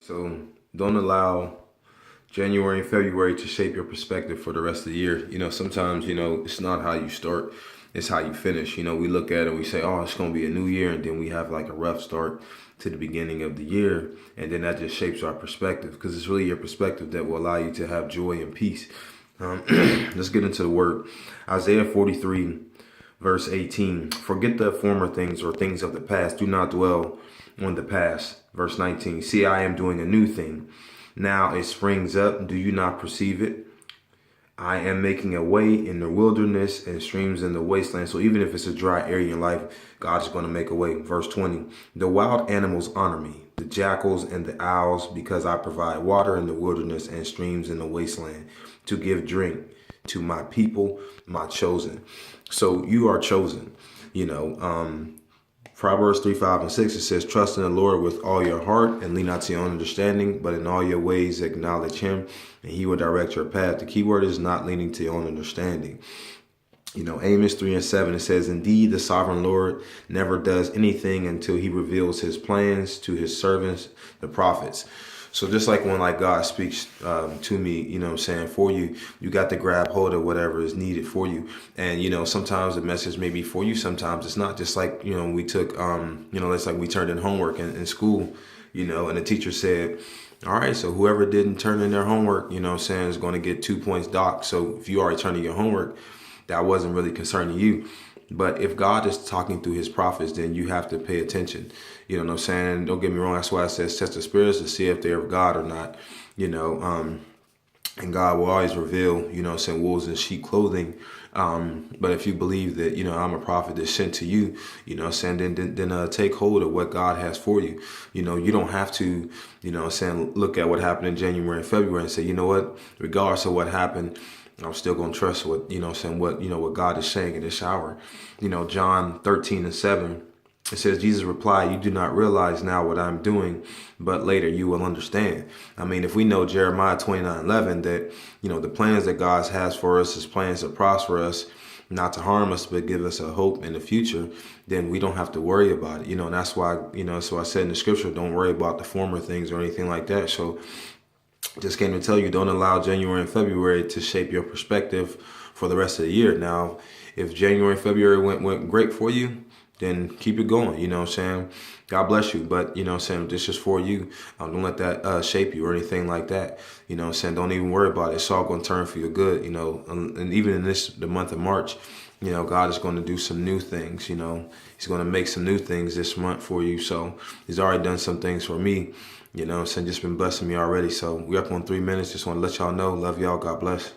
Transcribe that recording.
So don't allow January and February to shape your perspective for the rest of the year. Sometimes, it's not how you start, it's how you finish. We look at it and we say, oh, it's going to be a new year. And then we have like a rough start to the beginning of the year. And then that just shapes our perspective, because it's really your perspective that will allow you to have joy and peace. Let's get into the word. Isaiah 43, verse 18. Forget the former things or things of the past. Do not dwell on the past. Verse 19. See, I am doing a new thing. Now it springs up. Do you not perceive it? I am making a way in the wilderness and streams in the wasteland. So even if it's a dry area in life, God is going to make a way. Verse 20. The wild animals honor me, the jackals and the owls, because I provide water in the wilderness and streams in the wasteland to give drink to my people, my chosen. So you are chosen. Proverbs 3, 5, and 6, it says, trust in the Lord with all your heart and lean not to your own understanding, but in all your ways acknowledge him, and he will direct your path. The key word is not leaning to your own understanding. Amos 3 and 7, it says, indeed, the sovereign Lord never does anything until he reveals his plans to his servants, the prophets. So just like when God speaks to me, for you, you got to grab hold of whatever is needed for you. And, sometimes the message may be for you. Sometimes it's not. Just like, we took, it's like we turned in homework in school, and the teacher said, all right, so whoever didn't turn in their homework, is going to get 2 points docked. So if you already turned in your homework, that wasn't really concerning you. But if God is talking through his prophets, then you have to pay attention. You know what I'm saying? Don't get me wrong. That's why it says test the spirits to see if they're of God or not, and God will always reveal, wolves in sheep clothing. But if you believe that, I'm a prophet that's sent to you, then take hold of what God has for you. You don't have to, look at what happened in January and February and say, you know what, regardless of what happened, I'm still going to trust what God is saying in this hour. John 13 and 7, it says, Jesus replied, you do not realize now what I'm doing, but later you will understand. If we know Jeremiah 29:11, that, the plans that God has for us is plans to prosper us, not to harm us, but give us a hope in the future, then we don't have to worry about it. And that's why, so I said in the scripture, don't worry about the former things or anything like that. So just came to tell you, don't allow January and February to shape your perspective for the rest of the year. Now, if January and February went great for you, then keep it going. God bless you. But, this is for you. Don't let that shape you or anything like that. Don't even worry about it. It's all going to turn for your good, and even in the month of March, God is going to do some new things. He's going to make some new things this month for you. So he's already done some things for me. Just been blessing me already. So we're up on 3 minutes. Just want to let y'all know. Love y'all. God bless.